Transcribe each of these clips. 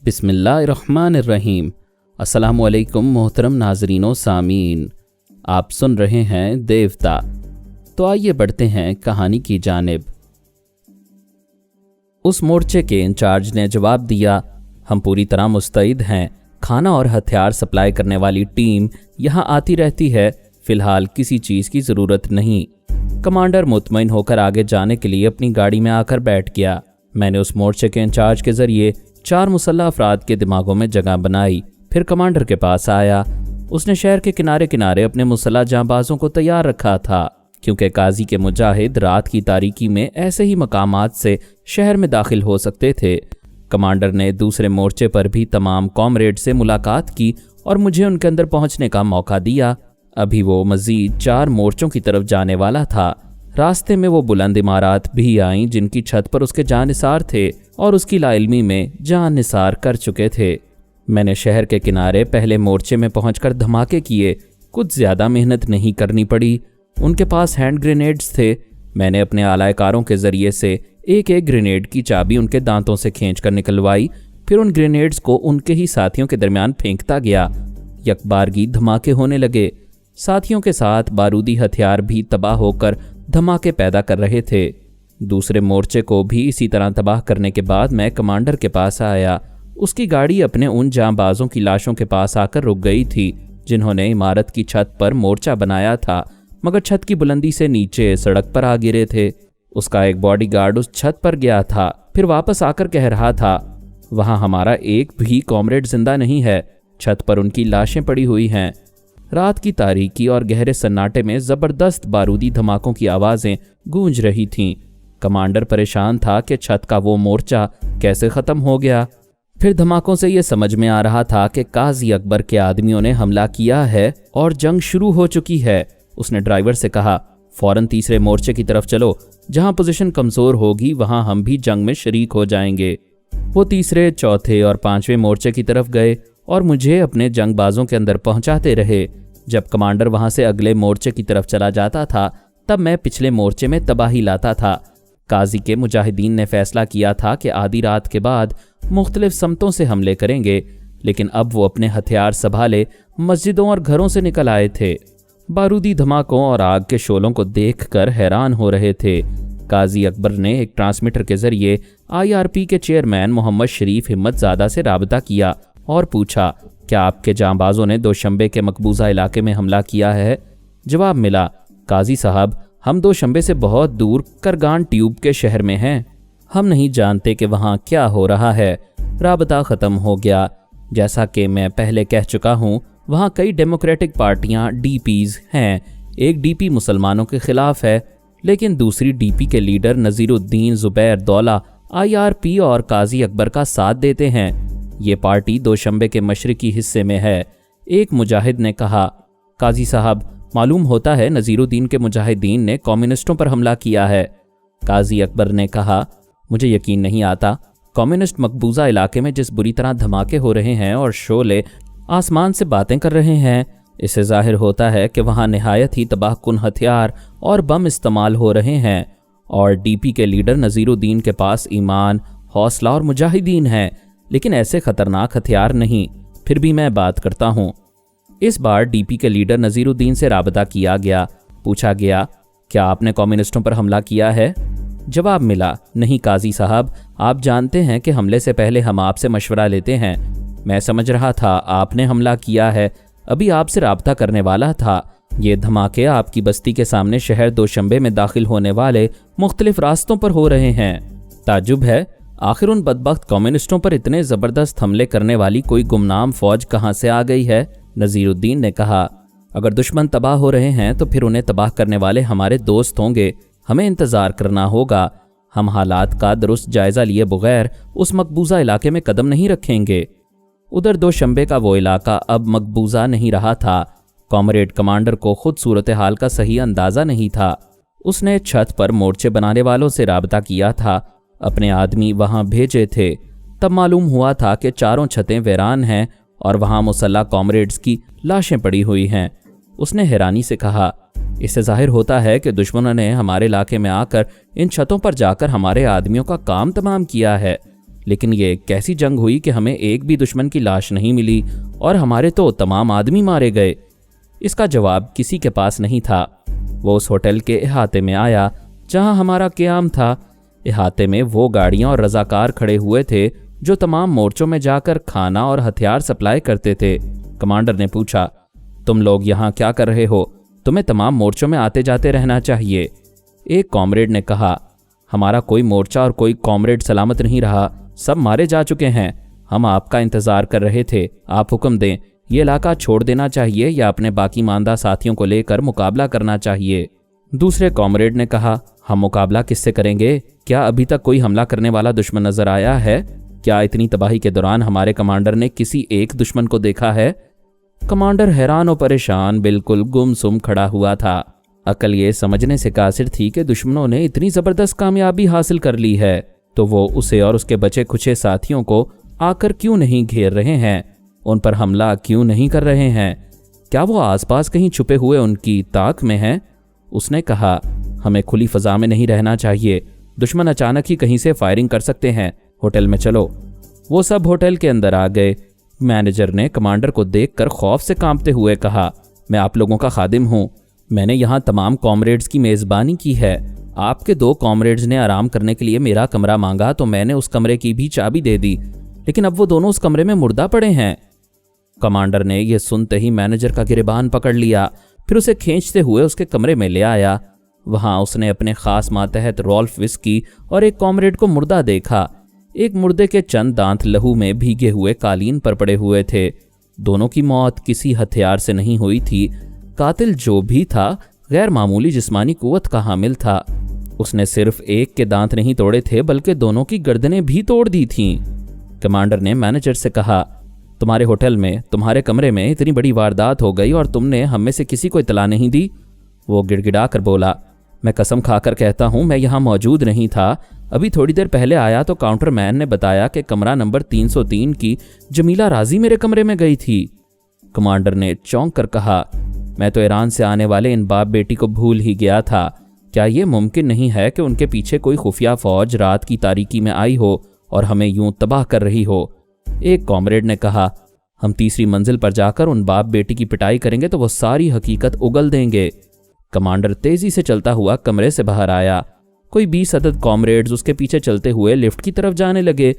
बिस्मिल्लाहिर्रहमानिर्रहीम। अस्सलामु अलैकुम मोहतरम नाजरीन व सामीन, आप सुन रहे हैं देवता। तो आइए बढ़ते हैं कहानी की जानिब। उस मोर्चे के इंचार्ज ने जवाब दिया, हम पूरी तरह मुस्तैद हैं। खाना और हथियार सप्लाई करने वाली टीम यहाँ आती रहती है। फिलहाल किसी चीज़ की ज़रूरत नहीं। कमांडर मुतमईन होकर आगे जाने के लिए अपनी गाड़ी में आकर बैठ गया। मैंने उस मोर्चे के इंचार्ज के ज़रिए 4 मुसल्लह अफराद के दिमागों में जगह बनाई। फिर कमांडर के पास आया। उसने शहर के किनारे किनारे अपने मुसल्लह जांबाजों को तैयार रखा था, क्योंकि काजी के मुजाहिद रात की तारीकी में ऐसे ही मकामात से शहर में दाखिल हो सकते थे। कमांडर ने दूसरे मोर्चे पर भी तमाम कॉमरेड से मुलाकात की और मुझे उनके अंदर पहुंचने का मौका दिया। अभी वो मज़ीद 4 मोर्चों की तरफ जाने वाला था। रास्ते में वो बुलंद इमारत भी आईं जिनकी छत पर उसके जानिसार थे और उसकी लाइल्मी में जान निसार कर चुके थे। मैंने शहर के किनारे पहले मोर्चे में पहुंचकर धमाके किए। कुछ ज़्यादा मेहनत नहीं करनी पड़ी। उनके पास हैंड ग्रेनेड्स थे। मैंने अपने आलाकारों के ज़रिए से एक एक ग्रेनेड की चाबी उनके दांतों से खींचकर निकलवाई। फिर उन ग्रेनेड्स को उनके ही साथियों के दरमियान फेंकता गया। यकबारगी धमाके होने लगे। साथियों के साथ बारूदी हथियार भी तबाह होकर धमाके पैदा कर रहे थे। दूसरे मोर्चे को भी इसी तरह तबाह करने के बाद मैं कमांडर के पास आया। उसकी गाड़ी अपने उन जांबाजों की लाशों के पास आकर रुक गई थी जिन्होंने इमारत की छत पर मोर्चा बनाया था, मगर छत की बुलंदी से नीचे सड़क पर आ गिरे थे। उसका एक बॉडीगार्ड उस छत पर गया था, फिर वापस आकर कह रहा था, वहाँ हमारा एक भी कॉमरेड जिंदा नहीं है। छत पर उनकी लाशें पड़ी हुई हैं। रात की तारीकी और गहरे सन्नाटे में ज़बरदस्त बारूदी धमाकों की आवाज़ें गूंज रही थीं। कमांडर परेशान था कि छत का वो मोर्चा कैसे ख़त्म हो गया। फिर धमाकों से ये समझ में आ रहा था कि काजी अकबर के आदमियों ने हमला किया है और जंग शुरू हो चुकी है। उसने ड्राइवर से कहा, फ़ौरन तीसरे मोर्चे की तरफ चलो। जहाँ पोजीशन कमज़ोर होगी वहाँ हम भी जंग में शरीक हो जाएंगे। वो तीसरे, चौथे और 5वें मोर्चे की तरफ गए और मुझे अपने जंगबाजों के अंदर पहुँचाते रहे। जब कमांडर वहां से अगले मोर्चे की तरफ चला जाता था तब मैं पिछले मोर्चे में तबाही लाता था। काजी के मुजाहिदीन ने फैसला किया था कि आधी रात के बाद मुख्तलिफ समतों से हमले करेंगे, लेकिन अब वो अपने हथियार संभाले मस्जिदों और घरों से निकल आए थे। बारूदी धमाकों और आग के शोलों को देखकर हैरान हो रहे थे। काजी अकबर ने एक ट्रांसमीटर के जरिए IRP के चेयरमैन मोहम्मद शरीफ हिम्मतजादा से राबता किया और पूछा, क्या आपके जांबाजों ने दोशंबे के मकबूजा इलाके में हमला किया है? जवाब मिला, काजी साहब, हम दोशंबे से बहुत दूर करगान ट्यूब के शहर में हैं। हम नहीं जानते कि वहाँ क्या हो रहा है। राबता ख़त्म हो गया। जैसा कि मैं पहले कह चुका हूँ, वहाँ कई डेमोक्रेटिक पार्टियाँ DPs हैं। एक DP मुसलमानों के ख़िलाफ़ है, लेकिन दूसरी DP के लीडर नज़ीरुद्दीन ज़ुबैर दौला IRP और काजी अकबर का साथ देते हैं। ये पार्टी दोशंबे के मशरकी हिस्से में है। एक मुजाहिद ने कहा, काजी साहब, मालूम होता है नज़ीरुद्दीन के मुजाहिदीन ने कम्युनिस्टों पर हमला किया है। काजी अकबर ने कहा, मुझे यकीन नहीं आता। कम्युनिस्ट मकबूजा इलाके में जिस बुरी तरह धमाके हो रहे हैं और शोले आसमान से बातें कर रहे हैं, इससे जाहिर होता है कि वहाँ नहायत ही तबाहकुन हथियार और बम इस्तेमाल हो रहे हैं। और DP के लीडर नज़ीरुद्दीन के पास ईमान, हौसला और मुजाहिदीन हैं, लेकिन ऐसे खतरनाक हथियार नहीं। फिर भी मैं बात करता हूँ। इस बार DP के लीडर नज़ीरुद्दीन से राबता किया गया। पूछा गया, क्या आपने कम्युनिस्टों पर हमला किया है? जवाब मिला, नहीं काजी साहब, आप जानते हैं कि हमले से पहले हम आपसे मशवरा लेते हैं। मैं समझ रहा था आपने हमला किया है, अभी आपसे राबता करने वाला था। ये धमाके आपकी बस्ती के सामने शहर दोशंबे में दाखिल होने वाले मुख्तलिफ रास्तों पर हो रहे हैं। ताजुब है, आखिर उन बदबख्त कम्युनिस्टों पर इतने ज़बरदस्त हमले करने वाली कोई गुमनाम फ़ौज कहाँ से आ गई है? नज़ीरुद्दीन ने कहा, अगर दुश्मन तबाह हो रहे हैं तो फिर उन्हें तबाह करने वाले हमारे दोस्त होंगे। हमें इंतज़ार करना होगा। हम हालात का दुरुस्त जायज़ा लिए बगैर उस मकबूजा इलाके में कदम नहीं रखेंगे। उधर दोशंबे का वो इलाका अब मकबूजा नहीं रहा था। कॉमरेड कमांडर को खुद सूरत हाल का सही अंदाज़ा नहीं था। उसने छत पर मोर्चे बनाने वालों से राबता किया था, अपने आदमी वहां भेजे थे। तब मालूम हुआ था कि चारों छतें वीरान हैं और वहां मुसल्ला कॉमरेड्स की लाशें पड़ी हुई हैं। उसने हैरानी से कहा, इससे जाहिर होता है कि दुश्मनों ने हमारे इलाके में आकर इन छतों पर जाकर हमारे आदमियों का काम तमाम किया है। लेकिन ये कैसी जंग हुई कि हमें एक भी दुश्मन की लाश नहीं मिली और हमारे तो तमाम आदमी मारे गए? इसका जवाब किसी के पास नहीं था। वो उस होटल के अहाते में आया जहां हमारा क़याम था। अहाते में वो गाड़ियां और रजाकार खड़े हुए थे जो तमाम मोर्चों में जाकर खाना और हथियार सप्लाई करते थे। कमांडर ने पूछा, तुम लोग यहाँ क्या कर रहे हो? तुम्हें तमाम मोर्चों में आते जाते रहना चाहिए। एक कॉमरेड ने कहा, हमारा कोई मोर्चा और कोई कॉमरेड सलामत नहीं रहा, सब मारे जा चुके हैं। हम आपका इंतजार कर रहे थे, आप हुक्म दें, ये इलाका छोड़ देना चाहिए या अपने बाकी मानदा साथियों को लेकर मुकाबला करना चाहिए। दूसरे कॉमरेड ने कहा, हम मुकाबला किससे करेंगे? क्या अभी तक कोई हमला करने वाला दुश्मन नजर आया है? क्या इतनी तबाही के दौरान हमारे कमांडर ने किसी एक दुश्मन को देखा है? कमांडर हैरान और परेशान, बिल्कुल गुमसुम खड़ा हुआ था। अकल ये समझने से कासिर थी कि दुश्मनों ने इतनी जबरदस्त कामयाबी हासिल कर ली है तो वो उसे और उसके बचे खुचे साथियों को आकर क्यों नहीं घेर रहे हैं, उन पर हमला क्यों नहीं कर रहे हैं? क्या वो आसपास कहीं छुपे हुए उनकी ताक में हैं? उसने कहा, हमें खुली फजा में नहीं रहना चाहिए, दुश्मन अचानक ही कहीं से फायरिंग कर सकते हैं, होटल में चलो। वो सब होटल के अंदर आ गए। मैनेजर ने कमांडर को देखकर खौफ से कांपते हुए कहा, मैं आप लोगों का खादिम हूँ, मैंने यहाँ तमाम कॉमरेड्स की मेज़बानी की है। आपके 2 कॉमरेड्स ने आराम करने के लिए मेरा कमरा मांगा तो मैंने उस कमरे की भी चाबी दे दी, लेकिन अब वो दोनों उस कमरे में मुर्दा पड़े हैं। कमांडर ने यह सुनते ही मैनेजर का गिरबान पकड़ लिया, फिर उसे खींचते हुए उसके कमरे में ले आया। वहां उसने अपने खास मातहत रॉल्फ विस्की और एक कॉमरेड को मुर्दा देखा। एक मुर्दे के चंद दांत लहू में भीगे हुए कालीन पर पड़े हुए थे। दोनों की मौत किसी हथियार से नहीं हुई थी। कातिल जो भी था गैर मामूली जिस्मानी कुव्वत का हामिल था। उसने सिर्फ एक के दांत नहीं तोड़े थे बल्कि दोनों की गर्दनें भी तोड़ दी थीं। कमांडर ने मैनेजर से कहा, तुम्हारे होटल में, तुम्हारे कमरे में इतनी बड़ी वारदात हो गई और तुमने हम में से किसी को इतला नहीं दी? वो गिड़गिड़ा कर बोला, मैं कसम खाकर कहता हूं मैं यहाँ मौजूद नहीं था। अभी थोड़ी देर पहले आया तो काउंटर मैन ने बताया कि कमरा नंबर 303 की जमीला राजी मेरे कमरे में गई थी। कमांडर ने चौंक कर कहा, मैं तो ईरान से आने वाले इन बाप बेटी को भूल ही गया था। क्या ये मुमकिन नहीं है कि उनके पीछे कोई खुफिया फौज रात की तारीकी में आई हो और हमें यूं तबाह कर रही हो? एक कॉमरेड ने कहा, हम तीसरी मंजिल पर जाकर उन बाप बेटी की पिटाई करेंगे तो वो सारी हकीकत उगल देंगे। कमांडर तेजी से चलता हुआ कमरे से बाहर आया। कोई 20 अदद कॉमरेड्स उसके पीछे चलते हुए लिफ्ट की तरफ जाने लगे,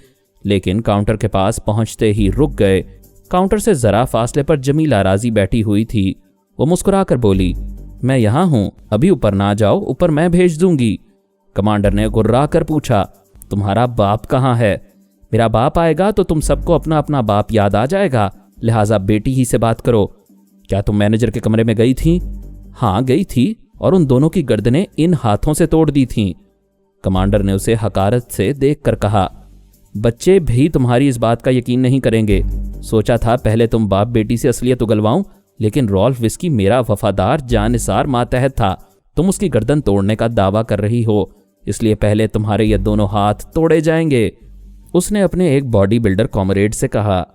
लेकिन काउंटर के पास पहुंचते ही रुक गए। काउंटर से जरा फासले पर जमीला राजी बैठी हुई थी। वो मुस्कुरा कर बोली, मैं यहाँ हूँ, अभी ऊपर ना जाओ, ऊपर मैं भेज दूंगी। कमांडर ने गुर्रा कर पूछा, तुम्हारा बाप कहाँ है? मेरा बाप आएगा तो तुम सबको अपना अपना बाप याद आ जाएगा, लिहाजा बेटी ही से बात करो। क्या तुम मैनेजर के कमरे में गई थी? हाँ गई थी, और उन दोनों की गर्दनें इन हाथों से तोड़ दी थीं। कमांडर ने उसे हकारत से देखकर कहा, बच्चे भी तुम्हारी इस बात का यकीन नहीं करेंगे। सोचा था पहले तुम बाप बेटी से असलियत उगलवाऊं, लेकिन रॉल्फ विस्की मेरा वफादार जानिसार मातहत था। तुम उसकी गर्दन तोड़ने का दावा कर रही हो, इसलिए पहले तुम्हारे ये दोनों हाथ तोड़े जाएंगे। उसने अपने एक बॉडी बिल्डर कॉमरेड से कहा,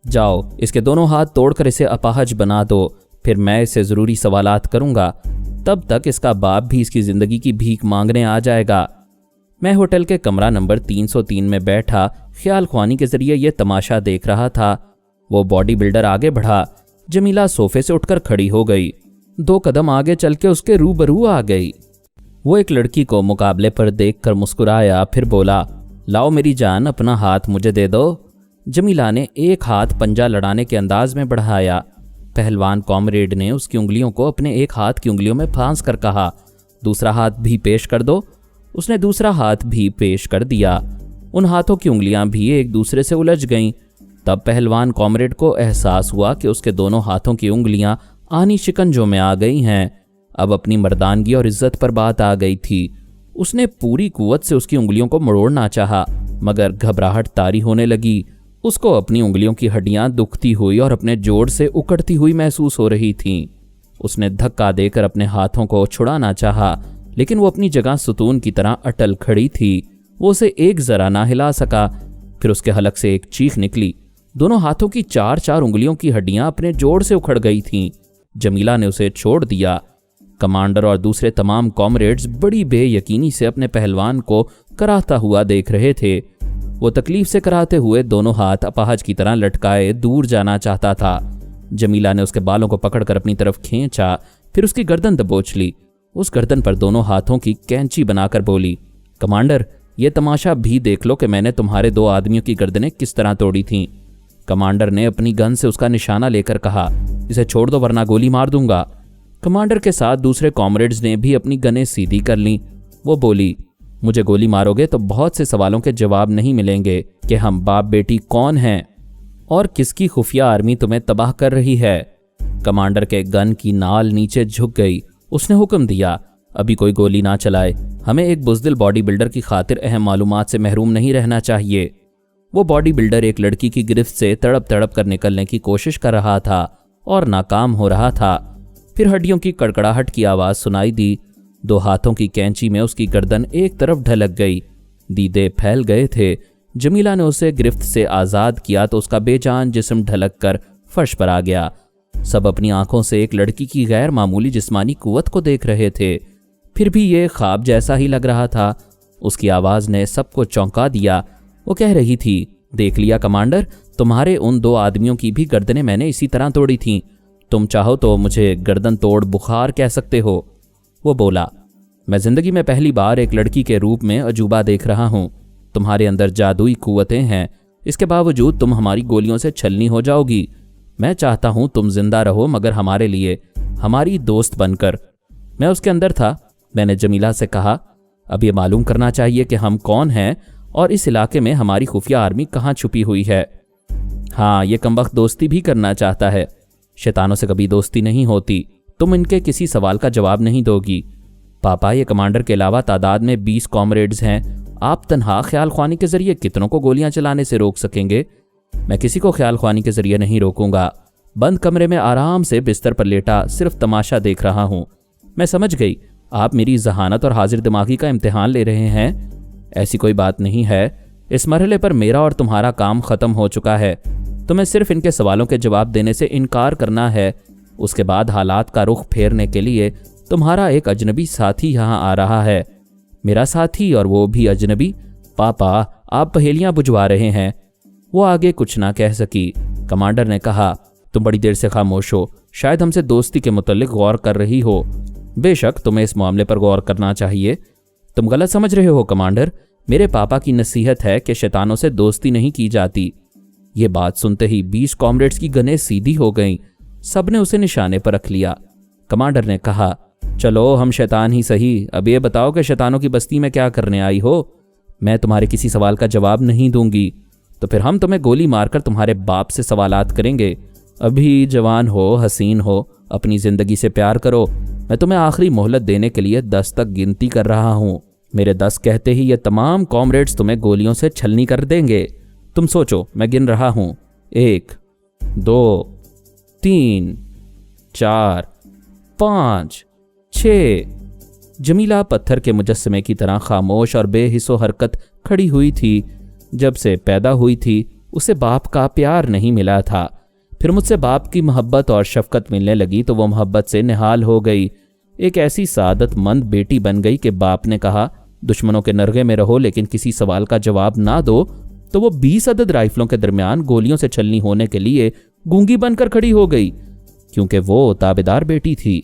जाओ इसके दोनों हाथ तोड़कर इसे अपाहज बना दो, फिर मैं इसे ज़रूरी सवालात करूंगा। तब तक इसका बाप भी इसकी ज़िंदगी की भीख मांगने आ जाएगा। मैं होटल के कमरा नंबर 303 में बैठा ख्याल ख्वानी के ज़रिए यह तमाशा देख रहा था। वो बॉडी बिल्डर आगे बढ़ा। जमीला सोफे से उठकर खड़ी हो गई, 2 कदम आगे चल के उसके रूबरू आ गई। वो एक लड़की को मुकाबले पर देखकर मुस्कुराया, फिर बोला, लाओ मेरी जान, अपना हाथ मुझे दे दो। जमीला ने एक हाथ पंजा लड़ाने के अंदाज में बढ़ाया। पहलवान कॉमरेड ने उसकी उंगलियों को अपने एक हाथ की उंगलियों में फांस कर कहा, दूसरा हाथ भी पेश कर दो। उसने दूसरा हाथ भी पेश कर दिया। उन हाथों की उंगलियां भी एक दूसरे से उलझ गईं। तब पहलवान कॉमरेड को एहसास हुआ कि उसके दोनों हाथों की उंगलियां आनी शिकंजों में आ गई हैं। अब अपनी मर्दानगी और इज्जत पर बात आ गई थी। उसने पूरी कुव्वत से उसकी उंगलियों को मरोड़ना चाहा, मगर घबराहट तारी होने लगी। उसको अपनी उंगलियों की हड्डियां दुखती हुई और अपने जोड़ से उकड़ती हुई महसूस हो रही थीं। उसने धक्का देकर अपने हाथों को छुड़ाना चाहा, लेकिन वो अपनी जगह सुतून की तरह अटल खड़ी थी। वो उसे एक जरा ना हिला सका। फिर उसके हलक से एक चीख निकली। दोनों हाथों की 4-4 उंगलियों की हड्डियां अपने जोड़ से उखड़ गई थीं। जमीला ने उसे छोड़ दिया। कमांडर और दूसरे तमाम कॉमरेड्स बड़ी बेयकीनी से अपने पहलवान को कराहता हुआ देख रहे थे। वो तकलीफ से कराते हुए दोनों हाथ अपाहज की तरह लटकाए दूर जाना चाहता था। जमीला ने उसके बालों को पकड़कर अपनी तरफ खींचा, फिर उसकी गर्दन दबोच ली। उस गर्दन पर दोनों हाथों की कैंची बनाकर बोली, कमांडर, ये तमाशा भी देख लो कि मैंने तुम्हारे 2 आदमियों की गर्दनें किस तरह तोड़ी थीं। कमांडर ने अपनी गन से उसका निशाना लेकर कहा, इसे छोड़ दो वरना गोली मार दूंगा। कमांडर के साथ दूसरे कॉमरेड्स ने भी अपनी गनें सीधी कर लीं। वो बोली, मुझे गोली मारोगे तो बहुत से सवालों के जवाब नहीं मिलेंगे कि हम बाप बेटी कौन हैं और किसकी खुफिया आर्मी तुम्हें तबाह कर रही है। कमांडर के गन की नाल नीचे झुक गई। उसने हुक्म दिया, अभी कोई गोली ना चलाए, हमें एक बुज़दिल बॉडी बिल्डर की खातिर अहम मालूमात से महरूम नहीं रहना चाहिए। वो बॉडी बिल्डर एक लड़की की गिरफ्त से तड़प तड़प कर निकलने की कोशिश कर रहा था और नाकाम हो रहा था। फिर हड्डियों की कड़कड़ाहट की आवाज़ सुनाई दी। 2 हाथों की कैंची में उसकी गर्दन एक तरफ ढलक गई। दीदे फैल गए थे। जमीला ने उसे गिरफ्त से आज़ाद किया तो उसका बेजान जिस्म ढलक कर फर्श पर आ गया। सब अपनी आंखों से एक लड़की की गैर मामूली जिस्मानी कुव्वत को देख रहे थे। फिर भी ये ख्वाब जैसा ही लग रहा था। उसकी आवाज़ ने सबको चौंका दिया। वो कह रही थी, देख लिया कमांडर, तुम्हारे उन 2 आदमियों की भी गर्दनें मैंने इसी तरह तोड़ी थीं। तुम चाहो तो मुझे गर्दन तोड़ बुखार कह सकते हो। वो बोला, मैं जिंदगी में पहली बार एक लड़की के रूप में अजूबा देख रहा हूँ। तुम्हारे अंदर जादुई कुव्वतें हैं, इसके बावजूद तुम हमारी गोलियों से छलनी हो जाओगी। मैं चाहता हूँ तुम जिंदा रहो, मगर हमारे लिए, हमारी दोस्त बनकर। मैं उसके अंदर था। मैंने जमीला से कहा, अब ये मालूम करना चाहिए कि हम कौन हैं और इस इलाके में हमारी खुफिया आर्मी कहाँ छुपी हुई है। हाँ, ये कमबख्त दोस्ती भी करना चाहता है। शैतानों से कभी दोस्ती नहीं होती। तुम इनके किसी सवाल का जवाब नहीं दोगी। पापा, ये कमांडर के अलावा तादाद में 20 कॉमरेड्स हैं। आप तन्हा ख्याल ख्वानी के जरिए कितनों को गोलियां चलाने से रोक सकेंगे? मैं किसी को ख्याल ख्वानी के जरिए नहीं रोकूंगा। बंद कमरे में आराम से बिस्तर पर लेटा सिर्फ तमाशा देख रहा हूं। मैं समझ गई, आप मेरी जहानत और हाजिर दिमागी का इम्तिहान ले रहे हैं। ऐसी कोई बात नहीं है। इस मरहले पर मेरा और तुम्हारा काम खत्म हो चुका है। तुम्हें सिर्फ इनके सवालों के जवाब देने से इनकार करना है। उसके बाद हालात का रुख फेरने के लिए तुम्हारा एक अजनबी साथी यहाँ आ रहा है। मेरा साथी और वो भी अजनबी? पापा, आप पहेलियां बुझवा रहे हैं। वो आगे कुछ ना कह सकी। कमांडर ने कहा, तुम बड़ी देर से खामोश हो, शायद हमसे दोस्ती के मुतल्लिक गौर कर रही हो। बेशक तुम्हें इस मामले पर गौर करना चाहिए। तुम गलत समझ रहे हो कमांडर। मेरे पापा की नसीहत है कि शैतानों से दोस्ती नहीं की जाती। ये बात सुनते ही 20 कॉमरेड्स की गनें सीधी हो गईं। सबने उसे निशाने पर रख लिया। कमांडर ने कहा, चलो हम शैतान ही सही, अब ये बताओ कि शैतानों की बस्ती में क्या करने आई हो? मैं तुम्हारे किसी सवाल का जवाब नहीं दूंगी। तो फिर हम तुम्हें गोली मारकर तुम्हारे बाप से सवालात करेंगे। अभी जवान हो, हसीन हो, अपनी जिंदगी से प्यार करो। मैं तुम्हें आखिरी मोहलत देने के लिए 10 तक गिनती कर रहा हूँ। मेरे 10 कहते ही ये तमाम कॉमरेड्स तुम्हें गोलियों से छलनी कर देंगे। तुम सोचो, मैं गिन रहा हूँ। 1, 2, 3, 4, 5, 6। जमीला पत्थर के मुजस्समे की तरह खामोश और बेहिस्सो हरकत खड़ी हुई थी। जब से पैदा हुई थी उसे बाप का प्यार नहीं मिला था। फिर मुझसे बाप की मोहब्बत और शफकत मिलने लगी तो वो मोहब्बत से निहाल हो गई। एक ऐसी सादतमंद बेटी बन गई कि बाप ने कहा, दुश्मनों के नरगे में रहो लेकिन किसी सवाल का जवाब ना दो, तो वो 20 अदद राइफलों के दरमियान गोलियों से छलनी होने के लिए गूंगी बनकर खड़ी हो गई, क्योंकि वो ताबेदार बेटी थी।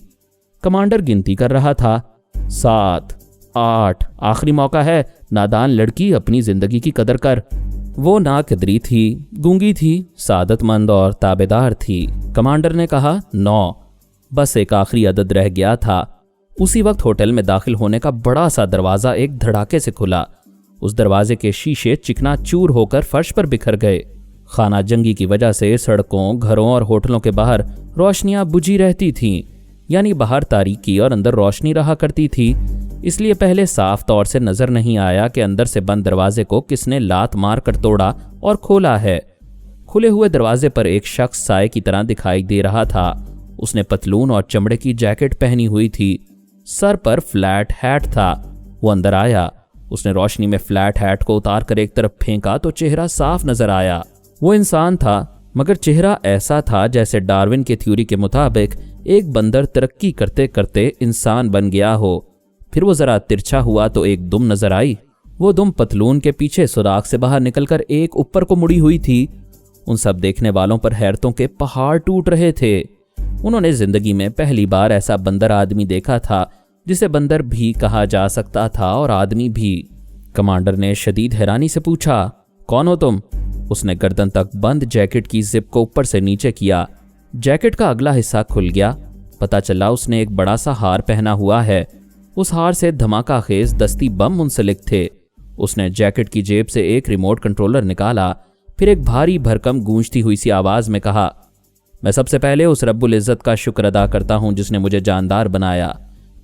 कमांडर गिनती कर रहा था। 7, 8, आखिरी मौका है। नादान लड़की, अपनी जिंदगी की कदर कर। वो नाकदरी थी, गूंगी थी, सादतमंद और ताबेदार थी। कमांडर ने कहा, 9। बस एक आखिरी अदद रह गया था। उसी वक्त होटल में दाखिल होने का बड़ा सा दरवाज़ा एक धड़ाके से खुला। उस दरवाजे के शीशे चिकना चूर होकर फर्श पर बिखर गए। खाना जंगी की वजह से सड़कों, घरों और होटलों के बाहर रोशनियां बुझी रहती थीं, यानी बाहर तारीकी और अंदर रोशनी रहा करती थी। इसलिए पहले साफ तौर से नजर नहीं आया कि अंदर से बंद दरवाजे को किसने लात मार कर तोड़ा और खोला है। खुले हुए दरवाजे पर एक शख्स साए की तरह दिखाई दे रहा था। उसने पतलून और चमड़े की जैकेट पहनी हुई थी। सर पर फ्लैट हैट था। वो अंदर आया। उसने रोशनी में फ्लैट हैट को उतार कर एक तरफ फेंका तो चेहरा साफ नजर आया। वो इंसान था, मगर चेहरा ऐसा था जैसे डार्विन के थ्योरी के मुताबिक एक बंदर तरक्की करते करते इंसान बन गया हो। फिर वो जरा तिरछा हुआ तो एक दुम नजर आई। वो दुम पतलून के पीछे सुराख से बाहर निकलकर एक ऊपर को मुड़ी हुई थी। उन सब देखने वालों पर हैरतों के पहाड़ टूट रहे थे। उन्होंने जिंदगी में पहली बार ऐसा बंदर आदमी देखा था जिसे बंदर भी कहा जा सकता था और आदमी भी। कमांडर ने शदीद हैरानी से पूछा, कौन हो तुम? उसने गर्दन तक बंद जैकेट की जिप को ऊपर से नीचे किया। जैकेट का अगला हिस्सा खुल गया। पता चला उसने एक बड़ा सा हार पहना हुआ है। उस हार से धमाकाखेज दस्ती बम मुंसलिक थे। उसने जैकेट की जेब से एक रिमोट कंट्रोलर निकाला, फिर एक भारी भरकम गूंजती हुई सी आवाज में कहा, मैं सबसे पहले उस रब्बुल इज़्ज़त का शुक्र अदा करता हूं जिसने मुझे जानदार बनाया।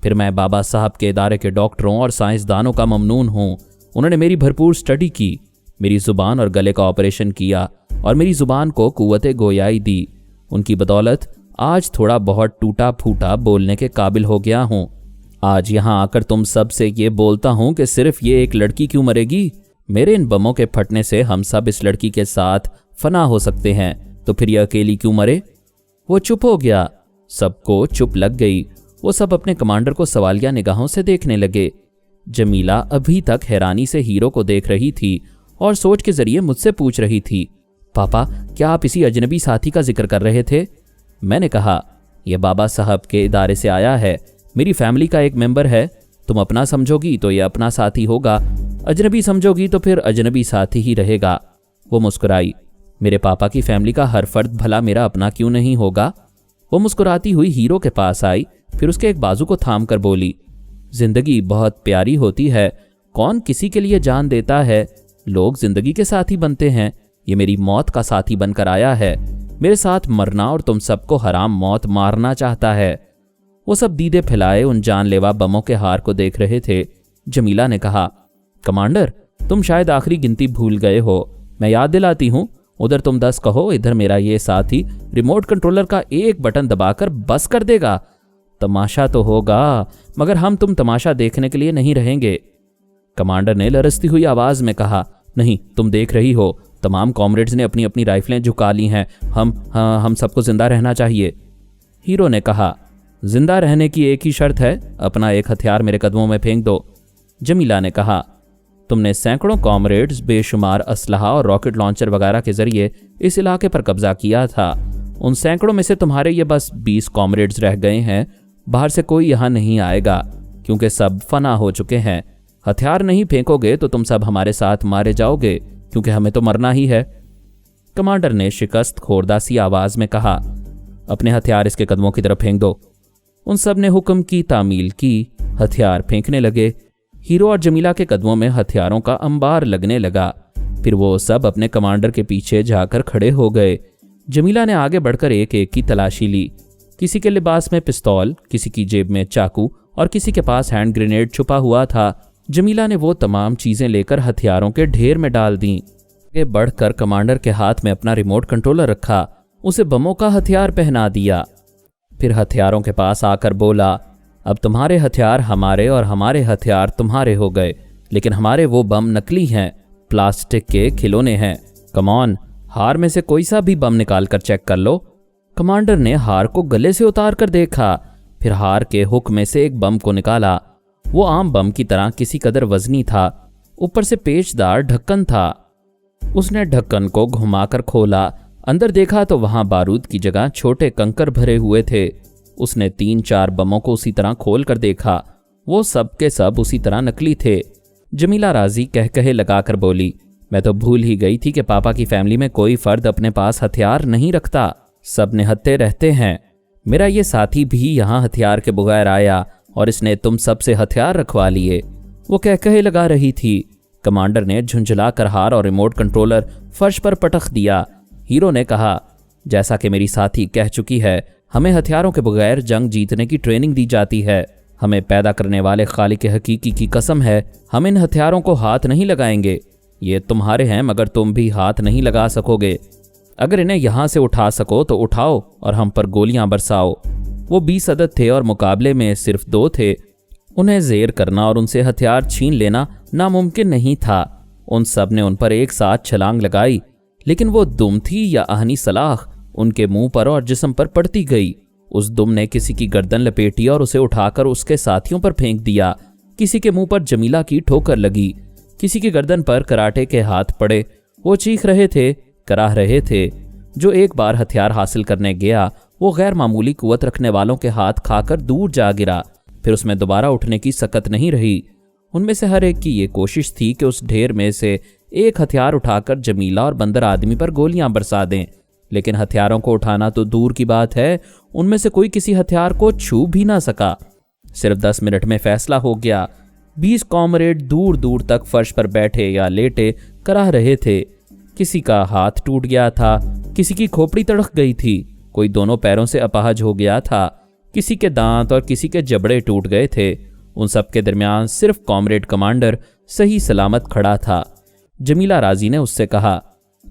फिर मैं बाबा साहब के इदारे के डॉक्टरों और साइंसदानों का ममनून हूं। उन्होंने मेरी भरपूर स्टडी की, मेरी जुबान और गले का ऑपरेशन किया और मेरी जुबान को कुव्वते गोयाई दी। उनकी बदौलत आज थोड़ा बहुत टूटा फूटा बोलने के काबिल हो गया हूं। आज यहां आकर तुम सब से ये बोलता हूं कि सिर्फ ये एक लड़की क्यों मरेगी? मेरे इन बमों के फटने से हम सब इस लड़की के साथ फना हो सकते हैं, तो फिर ये अकेली क्यों मरे? वो चुप हो गया। सबको चुप लग गई। वो सब अपने कमांडर को सवालिया निगाहों से देखने लगे। जमीला अभी तक हैरानी से हीरो को देख रही थी और सोच के जरिए मुझसे पूछ रही थी, पापा क्या आप इसी अजनबी साथी का जिक्र कर रहे थे? मैंने कहा, यह बाबा साहब के इदारे से आया है, मेरी फैमिली का एक मेंबर है। तुम अपना समझोगी तो यह अपना साथी होगा, अजनबी समझोगी तो फिर अजनबी साथी ही रहेगा। वो मुस्कुराई। मेरे पापा की फैमिली का हर फर्द भला मेरा अपना क्यों नहीं होगा? वो मुस्कुराती हुई हीरो के पास आई, फिर उसके एक बाजू को थाम कर बोली, जिंदगी बहुत प्यारी होती है, कौन किसी के लिए जान देता है? लोग जिंदगी के साथी बनते हैं। ये मेरी मौत का साथी बनकर आया है, मेरे साथ मरना और तुम सबको हराम मौत मारना चाहता है। वो सब दीदे फैलाए उन जानलेवा बमों के हार को देख रहे थे। जमीला ने कहा, कमांडर तुम शायद आखिरी गिनती भूल गए हो, मैं याद दिलाती हूं, उधर तुम 10 कहो, इधर मेरा ये साथी रिमोट कंट्रोलर का एक बटन दबाकर बस कर देगा। तमाशा तो होगा, मगर हम तुम तमाशा देखने के लिए नहीं रहेंगे। कमांडर ने लरसती हुई आवाज में कहा, नहीं तुम देख रही हो, तमाम कॉमरेड्स ने अपनी अपनी राइफलें झुका ली हैं, हम सबको जिंदा रहना चाहिए। हीरो ने कहा, जिंदा रहने की एक ही शर्त है, अपना एक हथियार मेरे कदमों में फेंक दो। जमीला ने कहा, तुमने सैकड़ों कॉमरेड्स, बेशुमार असलहा और रॉकेट लॉन्चर वगैरह के जरिए इस इलाके पर कब्जा किया था। उन सैकड़ों में से तुम्हारे ये बस 20 कॉमरेड्स रह गए हैं। बाहर से कोई यहाँ नहीं आएगा क्योंकि सब फना हो चुके हैं। हथियार नहीं फेंकोगे तो तुम सब हमारे साथ मारे जाओगे, क्योंकि हमें तो मरना ही है। कमांडर ने शिकस्त खोरदा सी आवाज में कहा, अपने हथियार इसके कदमों की तरफ फेंक दो। उन सब ने हुक्म की तामील की, हथियार फेंकने लगे। हीरो और जमीला के कदमों में हथियारों का अंबार लगने लगा। फिर वो सब अपने कमांडर के पीछे जाकर खड़े हो गए। जमीला ने आगे बढ़कर एक एक की तलाशी ली। किसी के लिबास में पिस्तौल, किसी की जेब में चाकू और किसी के पास हैंड ग्रेनेड छुपा हुआ था। जमीला ने वो तमाम चीजें लेकर हथियारों के ढेर में डाल दी। आगे बढ़कर कमांडर के हाथ में अपना रिमोट कंट्रोलर रखा, उसे बमों का हथियार पहना दिया। फिर हथियारों के पास आकर बोला, अब तुम्हारे हथियार हमारे और हमारे हथियार तुम्हारे हो गए, लेकिन हमारे वो बम नकली हैं, प्लास्टिक के खिलौने हैं। कम ऑन, हार में से कोई सा भी बम निकाल कर चेक कर लो। कमांडर ने हार को गले से उतार कर देखा, फिर हार के हुक में से एक बम को निकाला। वो आम बम की तरह किसी कदर वजनी था, ऊपर से पेचदार ढक्कन था। उसने ढक्कन को घुमाकर खोला, अंदर देखा तो वहां बारूद की जगह छोटे कंकर भरे हुए थे। उसने 3-4 बमों को उसी तरह खोल कर देखा, वो सब के सब उसी तरह नकली थे। जमीला राजी कह कहे लगाकर बोली, मैं तो भूल ही गई थी कि पापा की फैमिली में कोई फर्द अपने पास हथियार नहीं रखता, सब निहत्थे रहते हैं। मेरा ये साथी भी यहाँ हथियार के बगैर आया और इसने तुम सब से हथियार रखवा लिए। वो कह कहे लगा रही थी। कमांडर ने झुंझला कर हार और रिमोट कंट्रोलर फर्श पर पटक दिया। हीरो ने कहा, जैसा कि मेरी साथी कह चुकी है, हमें हथियारों के बगैर जंग जीतने की ट्रेनिंग दी जाती है। हमें पैदा करने वाले खालिक हकीकी की कसम है, हम इन हथियारों को हाथ नहीं लगाएंगे। ये तुम्हारे हैं मगर तुम भी हाथ नहीं लगा सकोगे। अगर इन्हें यहाँ से उठा सको तो उठाओ और हम पर गोलियां बरसाओ। वो 20 अदद थे और मुकाबले में सिर्फ 2 थे। उन्हें जेर करना और उनसे हथियार छीन लेना नामुमकिन नहीं था। उन सब ने उन पर एक साथ छलांग लगाई, लेकिन वो दुम थी या आहनी सलाख उनके मुंह पर और जिस्म पर पड़ती गई। उस दुम ने किसी की गर्दन लपेटी और उसे उठाकर उसके साथियों पर फेंक दिया। किसी के मुंह पर जमीला की ठोकर लगी। किसी की गर्दन पर कराटे के हाथ पड़े। वो चीख रहे थे, कराह रहे थे। जो एक बार हथियार हासिल करने गया वो गैर मामूली कुव्वत रखने वालों के हाथ खाकर दूर जा गिरा। फिर उसमें दोबारा उठने की सकत नहीं रही। उनमें से हर एक की ये कोशिश थी कि उस ढेर में से एक हथियार उठाकर जमीला और बंदर आदमी पर गोलियां बरसा दें, लेकिन हथियारों को उठाना तो दूर की बात है, उनमें से कोई किसी हथियार को छू भी ना सका। सिर्फ 10 मिनट में फैसला हो गया। 20 कॉमरेड दूर दूर तक फर्श पर बैठे या लेटे कराह रहे थे। किसी का हाथ टूट गया था, किसी की खोपड़ी तड़क गई थी, कोई दोनों पैरों से अपाहज हो गया था, किसी के दांत और किसी के जबड़े टूट गए थे। उन सब के दरमियान सिर्फ कॉमरेड कमांडर सही सलामत खड़ा था। जमीला राजी ने उससे कहा,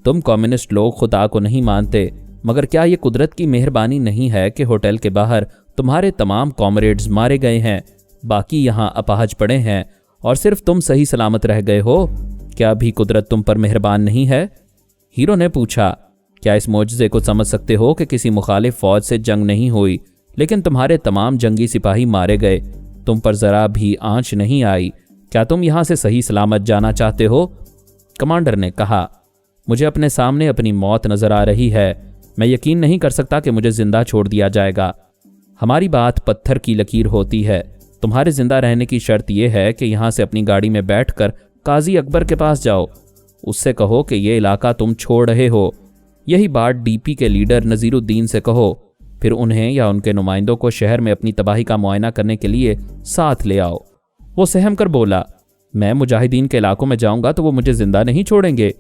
तुम कम्युनिस्ट लोग खुदा को नहीं मानते, मगर क्या ये कुदरत की मेहरबानी नहीं है कि होटल के बाहर तुम्हारे तमाम कॉमरेड्स मारे गए हैं, बाकी यहाँ अपाहज पड़े हैं और सिर्फ तुम सही सलामत रह गए हो? क्या भी कुदरत तुम पर मेहरबान नहीं है? हीरो ने पूछा, क्या इस मोजज़े को समझ सकते हो कि किसी मुखालिफ फौज से जंग नहीं हुई, लेकिन तुम्हारे तमाम जंगी सिपाही मारे गए, तुम पर जरा भी आंच नहीं आई? क्या तुम यहाँ से सही सलामत जाना चाहते हो? कमांडर ने कहा, मुझे अपने सामने अपनी मौत नजर आ रही है। मैं यकीन नहीं कर सकता कि मुझे जिंदा छोड़ दिया जाएगा। हमारी बात पत्थर की लकीर होती है। तुम्हारे जिंदा रहने की शर्त यह है कि यहाँ से अपनी गाड़ी में बैठकर काजी अकबर के पास जाओ, उससे कहो कि ये इलाका तुम छोड़ रहे हो। यही बात डीपी के लीडर नजीरुद्दीन से कहो, फिर उन्हें या उनके नुमाइंदों को शहर में अपनी तबाही का मुआयना करने के लिए साथ ले आओ। वो सहम कर बोला, मैं मुजाहिदीन के इलाकों में जाऊंगा तो वो मुझे जिंदा नहीं छोड़ेंगे।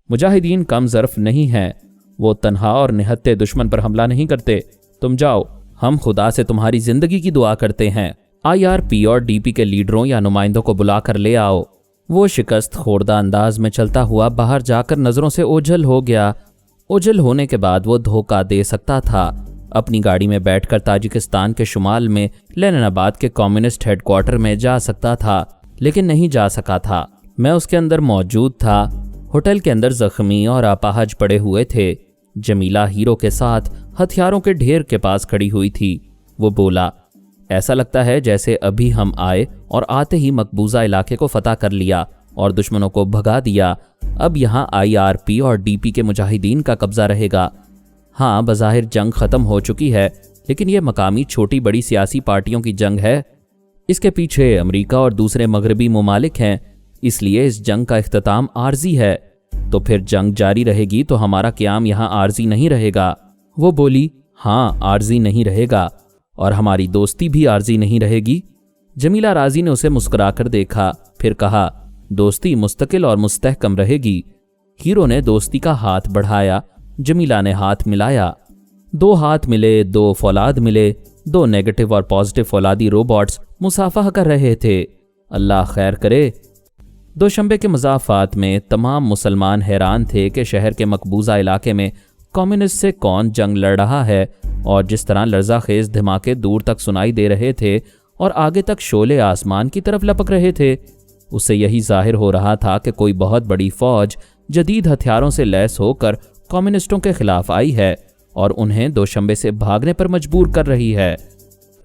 मुजाहिदीन कम ज़र्फ नहीं हैं, वो तन्हा और निहत्ते दुश्मन पर हमला नहीं करते। तुम जाओ, हम खुदा से तुम्हारी जिंदगी की दुआ करते हैं। IRP और डीपी के लीडरों या नुमाइंदों को बुलाकर ले आओ। वो शिकस्त खोर्दा अंदाज में चलता हुआ बाहर जाकर नजरों से ओझल हो गया। ओझल होने के बाद वो धोखा दे सकता था। अपनी गाड़ी में बैठकर ताजिकिस्तान के शुमाल में लेनिनाबाद के कम्युनिस्ट हेडक्वार्टर में जा सकता था, लेकिन नहीं जा सका था। मैं उसके अंदर मौजूद था। होटल के अंदर जख्मी और अपाहज पड़े हुए थे। जमीला हीरो के साथ हथियारों के ढेर के पास खड़ी हुई थी। वो बोला, ऐसा लगता है जैसे अभी हम आए और आते ही मकबूजा इलाके को फतह कर लिया और दुश्मनों को भगा दिया। अब यहाँ IRP और DP के मुजाहिदीन का कब्जा रहेगा। हाँ, बज़ाहिर जंग ख़त्म हो चुकी है, लेकिन ये मकामी छोटी बड़ी सियासी पार्टियों की जंग है। इसके पीछे अमेरिका और दूसरे मगरबी ममालिक हैं, इसलिए इस जंग का इख्तिताम आर्जी है। तो फिर जंग जारी रहेगी तो हमारा क़याम यहाँ आर्जी नहीं रहेगा। वो बोली, हाँ, आर्जी नहीं रहेगा, और हमारी दोस्ती भी आर्जी नहीं रहेगी। जमीला राजी ने उसे मुस्कुराकर देखा, फिर कहा, दोस्ती मुस्तकिल और मुस्तहकम रहेगी। हीरो ने दोस्ती का हाथ बढ़ाया। जमीला ने हाथ मिलाया। 2 हाथ मिले, 2 फौलाद मिले। 2 नेगेटिव और पॉजिटिव फौलादी रोबोट्स मुसाफा कर रहे थे। अल्लाह खैर करे। दोशंबे के मुजाफात में तमाम मुसलमान हैरान थे कि शहर के मकबूजा इलाके में कम्युनिस्ट से कौन जंग लड़ रहा है, और जिस तरह लर्जा खेज धमाके दूर तक सुनाई दे रहे थे और आगे तक शोले आसमान की तरफ लपक रहे थे, उससे यही जाहिर हो रहा था कि कोई बहुत बड़ी फौज जदीद हथियारों से लैस होकर कम्युनिस्टों के खिलाफ आई है और उन्हें दोशंबे से भागने पर मजबूर कर रही है।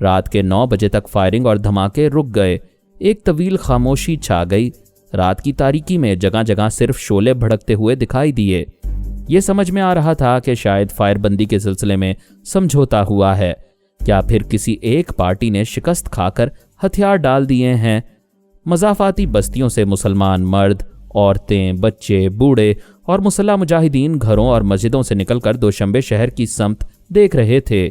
रात के 9 बजे तक फायरिंग और धमाके रुक गए। एक तवील खामोशी छा गई। रात की तारीकी में जगह जगह सिर्फ शोले भड़कते हुए दिखाई दिए। ये समझ में आ रहा था कि शायद फायरबंदी के सिलसिले में समझौता हुआ है। क्या फिर किसी एक पार्टी ने शिकस्त खाकर हथियार डाल दिए हैं? मजाफाती बस्तियों से मुसलमान मर्द, औरतें, बच्चे, बूढ़े और मुसल्ला मुजाहिदीन घरों और मस्जिदों से निकलकर दोशंबे शहर की समत देख रहे थे।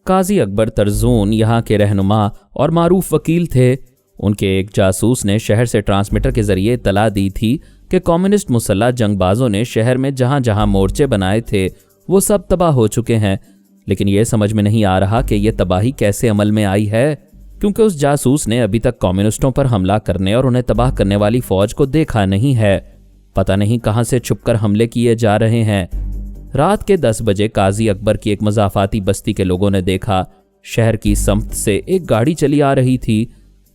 काजी अकबर तरजून यहाँ के रहनुमा और मारूफ वकील थे। उनके एक जासूस ने शहर से ट्रांसमीटर के जरिए इत्तला दी थी कि कम्युनिस्ट मुसल्ला जंगबाजों ने शहर में जहां जहां मोर्चे बनाए थे वो सब तबाह हो चुके हैं, लेकिन ये समझ में नहीं आ रहा कि ये तबाही कैसे अमल में आई है, क्योंकि उस जासूस ने अभी तक कम्युनिस्टों पर हमला करने और उन्हें तबाह करने वाली फौज को देखा नहीं है। पता नहीं कहां से छुपकर हमले किए जा रहे हैं। रात के 10 बजे काजी अकबर की एक मजाफाती बस्ती के लोगों ने देखा, शहर की समत से एक गाड़ी चली आ रही थी।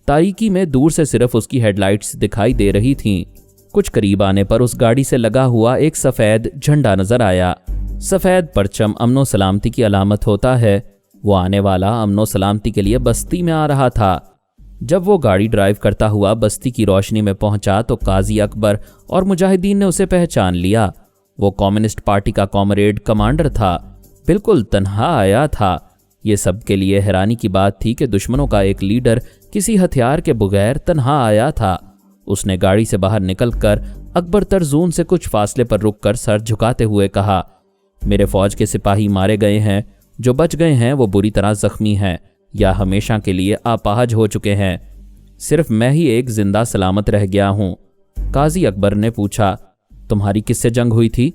तारीकी में दूर से सिर्फ उसकी हेडलाइट्स दिखाई दे रही थीं। कुछ करीब आने पर उस गाड़ी से लगा हुआ एक सफ़ेद झंडा नजर आया। सफ़ेद परचम अमनो सलामती की अलामत होता है। वो आने वाला अमनो सलामती के लिए बस्ती में आ रहा था। जब वो गाड़ी ड्राइव करता हुआ बस्ती की रोशनी में पहुंचा तो काजी अकबर और मुजाहिदीन ने उसे पहचान लिया। वो कम्युनिस्ट पार्टी का कॉमरेड कमांडर था, बिल्कुल तन्हा आया था। ये सबके लिए हैरानी की बात थी कि दुश्मनों का एक लीडर किसी हथियार के बगैर तन्हा आया था। उसने गाड़ी से बाहर निकलकर अकबर तरजून से कुछ फासले पर रुककर सर झुकाते हुए कहा, मेरे फौज के सिपाही मारे गए हैं, जो बच गए हैं वो बुरी तरह जख्मी हैं या हमेशा के लिए अपाहज हो चुके हैं। सिर्फ मैं ही एक जिंदा सलामत रह गया हूं। काजी अकबर ने पूछा, तुम्हारी किससे जंग हुई थी?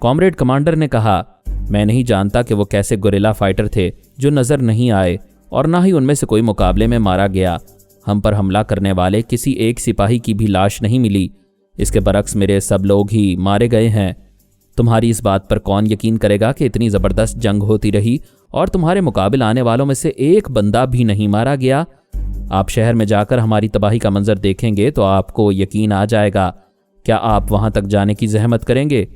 कॉमरेड कमांडर ने कहा, मैं नहीं जानता कि वो कैसे गुरिल्ला फाइटर थे जो नजर नहीं आए और ना ही उनमें से कोई मुकाबले में मारा गया। हम पर हमला करने वाले किसी एक सिपाही की भी लाश नहीं मिली। इसके बरक्स मेरे सब लोग ही मारे गए हैं। तुम्हारी इस बात पर कौन यकीन करेगा कि इतनी ज़बरदस्त जंग होती रही और तुम्हारे मुकाबले आने वालों में से एक बंदा भी नहीं मारा गया? आप शहर में जाकर हमारी तबाही का मंजर देखेंगे तो आपको यकीन आ जाएगा। क्या आप वहां तक जाने की जहमत करेंगे?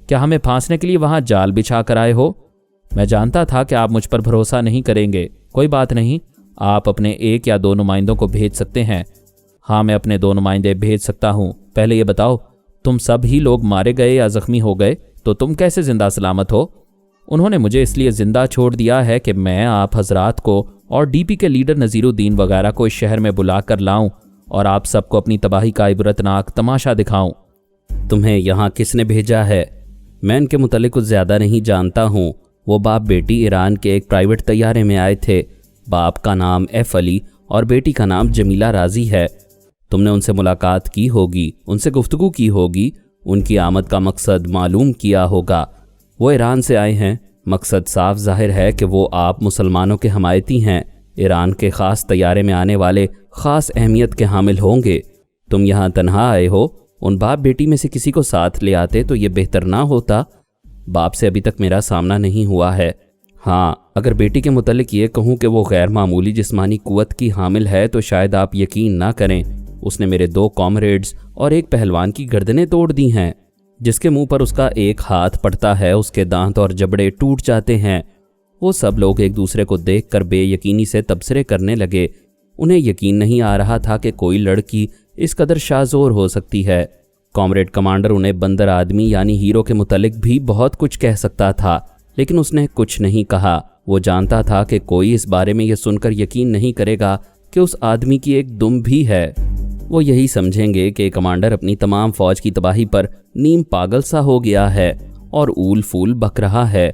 क्या हमें फांसने के लिए वहां जाल बिछा कर आए हो? मैं जानता था कि आप मुझ पर भरोसा नहीं करेंगे। कोई बात नहीं, आप अपने एक या दो नुमाइंदों को भेज सकते हैं। हाँ, मैं अपने 2 नुमाइंदे भेज सकता हूँ। पहले ये बताओ, तुम सब ही लोग मारे गए या जख्मी हो गए, तो तुम कैसे जिंदा सलामत हो? उन्होंने मुझे इसलिए जिंदा छोड़ दिया है कि मैं आप हजरात को और डीपी के लीडर नज़ीरुद्दीन वगैरह को इस शहर में बुला कर लाऊं और आप सबको अपनी तबाही का इबरतनाक तमाशा दिखाऊं। तुम्हें यहाँ किसने भेजा है? मैं इनके मुतल्लिक कुछ ज़्यादा नहीं जानता हूँ। वो बाप बेटी ईरान के एक प्राइवेट तैयारे में आए थे। बाप का नाम एफ अली और बेटी का नाम जमीला राजी है। तुमने उनसे मुलाकात की होगी, उनसे गुफ्तगू की होगी, उनकी आमद का मकसद मालूम किया होगा। वो ईरान से आए हैं। मकसद साफ जाहिर है कि वो आप मुसलमानों के हमायती हैं। ईरान के ख़ास तैयारे में आने वाले ख़ास अहमियत के हामिल होंगे। तुम यहाँ तन्हा आए हो। उन बाप बेटी में से किसी को साथ ले आते तो ये बेहतर ना होता। बाप से अभी तक मेरा सामना नहीं हुआ है। हाँ, अगर बेटी के मुतल्लिक ये कहूँ कि वो गैर मामूली जिस्मानी कुव्वत की हामिल है तो शायद आप यकीन ना करें। उसने मेरे 2 कॉमरेड्स और एक पहलवान की गर्दनें तोड़ दी हैं। जिसके मुंह पर उसका एक हाथ पड़ता है उसके दांत और जबड़े टूट जाते हैं। वो सब लोग एक दूसरे को देखकर बेयकीनी से तबसरे करने लगे। उन्हें यकीन नहीं आ रहा था कि कोई लड़की इस कदर शाज़ोर हो सकती है। कॉमरेड कमांडर उन्हें बंदर आदमी यानी हीरो के मुतल्लिक भी बहुत कुछ कह सकता था, लेकिन उसने कुछ नहीं कहा। वो जानता था कि कोई इस बारे में यह सुनकर यकीन नहीं करेगा कि उस आदमी की एक दुम भी है। वो यही समझेंगे कि कमांडर अपनी तमाम फौज की तबाही पर नीम पागल सा हो गया है और ऊल फूल बक रहा है।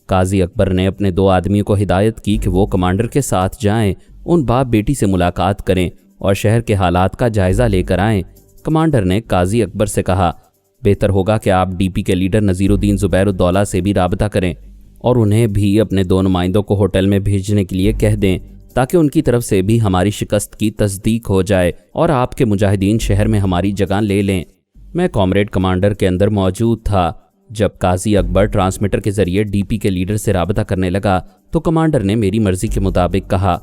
काजी अकबर ने अपने 2 आदमियों को हिदायत की कि वो कमांडर के साथ जाएं, उन बाप बेटी से मुलाकात करें और शहर के हालात का जायज़ा लेकर आएं। कमांडर ने काजी अकबर से कहा, बेहतर होगा कि आप डीपी के लीडर नज़ीरुद्दीन ज़ुबैरुद्दौला से भी राबता करें और उन्हें भी अपने 2 नुमाइंदों को होटल में भेजने के लिए कह दें ताकि उनकी तरफ से भी हमारी शिकस्त की तस्दीक हो जाए और आपके मुजाहिदीन शहर में हमारी जगह ले लें। मैं कॉमरेड कमांडर के अंदर मौजूद था। जब काजी अकबर ट्रांसमीटर के जरिए डीपी के लीडर से राबता करने लगा तो कमांडर ने मेरी मर्जी के मुताबिक कहा,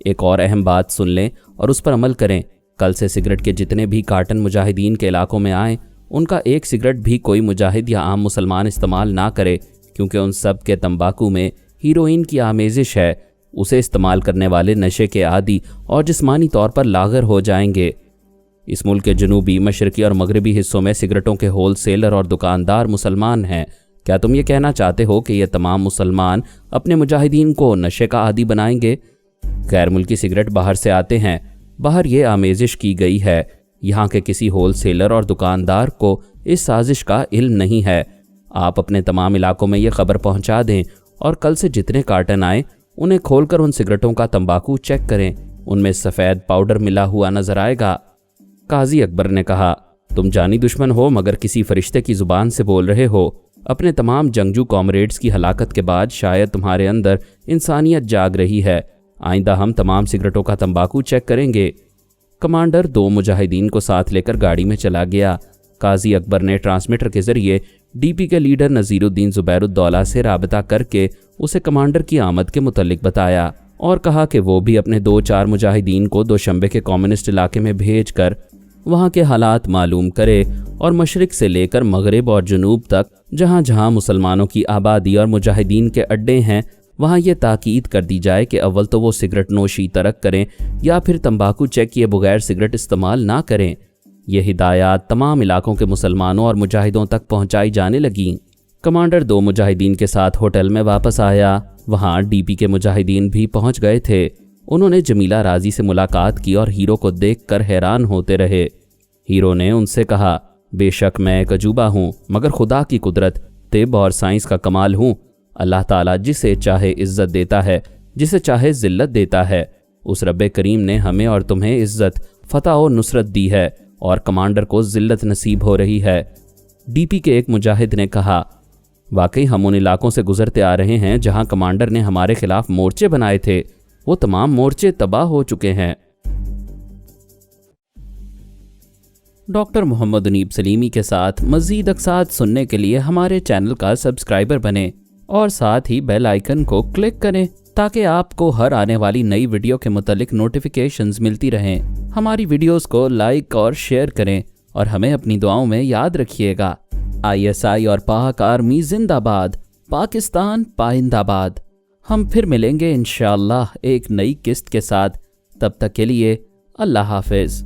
एक और अहम बात सुन लें और उस पर अमल करें। कल से सिगरेट के जितने भी कार्टन मुजाहिदीन के इलाकों में आए उनका एक सिगरेट भी कोई मुजाहिद या आम मुसलमान इस्तेमाल ना करे, क्योंकि उन सब के तंबाकू में हीरोइन की आमेजिश है। उसे इस्तेमाल करने वाले नशे के आदी और जिस्मानी तौर पर लागर हो जाएंगे। इस मुल्क के जनूबी, मशरकी और मगरबी हिस्सों में सिगरेटों के होल सेलर और दुकानदार मुसलमान हैं। क्या तुम ये कहना चाहते हो कि ये तमाम मुसलमान अपने मुजाहिदीन को नशे का आदी बनाएंगे? गैर मुल्की सिगरेट बाहर से आते हैं। बाहर ये आमेजिश की गई है। यहाँ के किसी होल सेलर और दुकानदार को इस साजिश का इल्म नहीं है। आप अपने तमाम इलाकों में ये खबर पहुँचा दें और कल से जितने कार्टन आए उन्हें खोलकर उन सिगरेटों का तंबाकू चेक करें। उनमें सफ़ेद पाउडर मिला हुआ नजर आएगा। काजी अकबर ने कहा, तुम जानी दुश्मन हो मगर किसी फरिश्ते की ज़ुबान से बोल रहे हो। अपने तमाम जंगजू कॉमरेड्स की हलाकत के बाद शायद तुम्हारे अंदर इंसानियत जाग रही है। आइंदा हम तमाम सिगरेटों का तंबाकू चेक करेंगे। कमांडर 2 मुजाहिदीन को साथ लेकर गाड़ी में चला गया। काजी अकबर ने ट्रांसमीटर के जरिए डीपी के लीडर नज़ीरुद्दीन ज़ुबैरुद्दौला से राबता करके उसे कमांडर की आमद के मुतल्लिक बताया और कहा कि वो भी अपने 2-4 मुजाहिदीन को दोशंबे के कम्युनिस्ट इलाके में भेज कर वहाँ के हालात मालूम करे और मशरिक से लेकर मगरिब और जनूब तक जहाँ जहाँ मुसलमानों की आबादी और मुजाहिदीन के अड्डे हैं वहाँ ये ताकीद कर दी जाए कि अव्वल तो वो सिगरेट नोशी तर्क करें या फिर तंबाकू चेक किए बगैर सिगरेट इस्तेमाल ना करें। ये हिदायत तमाम इलाकों के मुसलमानों और मुजाहिदों तक पहुँचाई जाने लगीं। कमांडर 2 मुजाहिदीन के साथ होटल में वापस आया। वहाँ डीपी के मुजाहिदीन भी पहुँच गए थे। उन्होंने जमीला राजी से मुलाकात की और हीरो को देखकर हैरान होते रहे। हीरो ने उनसे कहा, बेशक मैं एक अजूबा हूँ, मगर खुदा की कुदरत, तिब और साइंस का कमाल हूँ। अल्लाह ताला जिसे चाहे इज्जत देता है, जिसे चाहे जिल्लत देता है। उस रब्बे करीम ने हमें और तुम्हें इज्जत, फतह और नुसरत दी है और कमांडर को जिल्लत नसीब हो रही है। डीपी के एक मुजाहिद ने कहा, वाकई हम उन इलाकों से गुजरते आ रहे हैं जहां कमांडर ने हमारे खिलाफ मोर्चे बनाए थे। वो तमाम मोर्चे तबाह हो चुके हैं। डॉक्टर मोहम्मद उनीब सलीमी के साथ मज़ीद अक़सात सुनने के लिए हमारे चैनल का सब्सक्राइबर बनें और साथ ही बेल आइकन को क्लिक करें ताकि आपको हर आने वाली नई वीडियो के मुतालिक नोटिफिकेशंस मिलती रहें। हमारी वीडियोस को लाइक और शेयर करें और हमें अपनी दुआओं में याद रखिएगा। ISI और पाक आर्मी जिंदाबाद, पाकिस्तान पाइंदाबाद। हम फिर मिलेंगे इंशाअल्लाह एक नई किस्त के साथ। तब तक के लिए अल्लाह हाफिज़।